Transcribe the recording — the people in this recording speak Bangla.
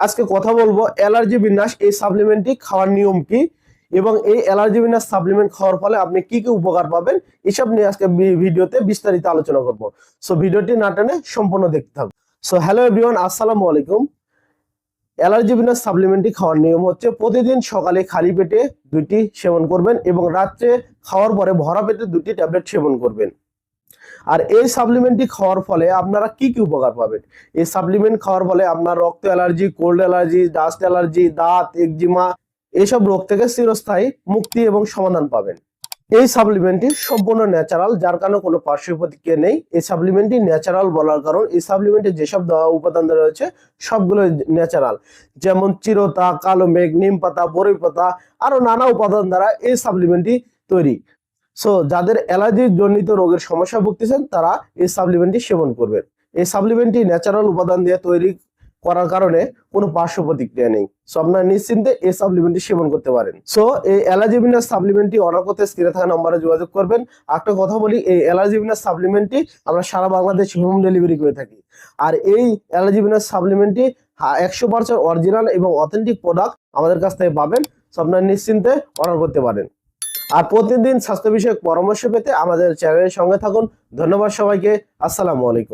আজকে কথা বলবো অ্যালার্জি বিন্যাস এই সাপ্লিমেন্টটি খাওয়ার নিয়ম কি এবং এই অ্যালার্জি বিন্যাস সাপ্লিমেন্ট খাওয়ার ফলে আপনি কি কি উপকার পাবেন এসব নিয়ে আজকে ভিডিওতে বিস্তারিত আলোচনা করব। সো ভিডিওটি না টেনে সম্পূর্ণ দেখতে থাকুন। সো হ্যালো এভরিওয়ান, আসসালামু আলাইকুম। অ্যালার্জি বিন্যাস সাপ্লিমেন্টটি খাওয়ার নিয়ম হচ্ছে প্রতিদিন সকালে খালি পেটে 2টি সেবন করবেন এবং রাত্রে খাওয়ার পরে ভরা পেটে 2টি ট্যাবলেট সেবন করবেন। আর এই সাপ্লিমেন্টটি খাওয়ার ফলে আপনারা কি কি উপকার পাবেন? এই সাপ্লিমেন্ট খাওয়ার ফলে আপনার রক্ত allergy, cold allergy, dust allergy, দাঁত, একজিমা এসব রোগ থেকে চিরস্থায়ী মুক্তি এবং সমাধান পাবেন। এই সাপ্লিমেন্টটি সম্পূর্ণ ন্যাচারাল, যার কারণে কোনো পার্শ্ব প্রতিক্রিয়া নেই। এই সাপ্লিমেন্টটি ন্যাচারাল বলার কারণ এই সাপ্লিমেন্টে যেসব উপাদান রয়েছে সবগুলো ন্যাচারাল, যেমন চিরতা, কালো মেঘ, নিম পাতা, বরই পাতা আরো নানা উপাদান দ্বারা এই সাপ্লিমেন্টটি তৈরি। সো যাদের অ্যালার্জি জনিত রোগের সমস্যা ভুগতেছেন তারা এই সাপ্লিমেন্টটি সেবন করবেন। এই সাপ্লিমেন্টটি ন্যাচারাল উপাদান দিয়ে তৈরি করার কারণে কোনো পার্শ্ব প্রতিক্রিয়া নেই। সো আপনারা নিশ্চিন্তে এই সাপ্লিমেন্টটি সেবন করতে পারেন। সো এই অ্যালার্জি বিন্যাস সাপ্লিমেন্টটি অর্ডার করতে স্ক্রিনে থাকা নম্বরে যোগাযোগ করবেন। একটা কথা বলি, এই অ্যালার্জি বিন্যাস সাপ্লিমেন্টটি আমরা সারা বাংলাদেশে হোম ডেলিভারি করে থাকি। আর এই অ্যালার্জি বিন্যাস সাপ্লিমেন্টটি 100% অরিজিনাল এবং অথেন্টিক প্রোডাক্ট আমাদের কাছ থেকে পাবেন। সো আপনারা নিশ্চিন্তে অর্ডার করতে পারেন। আর প্রতিদিন স্বাস্থ্য বিষয়ক পরামর্শ পেতে আমাদের চ্যানেলের সঙ্গে থাকুন। ধন্যবাদ সবাইকে। আসসালামু আলাইকুম।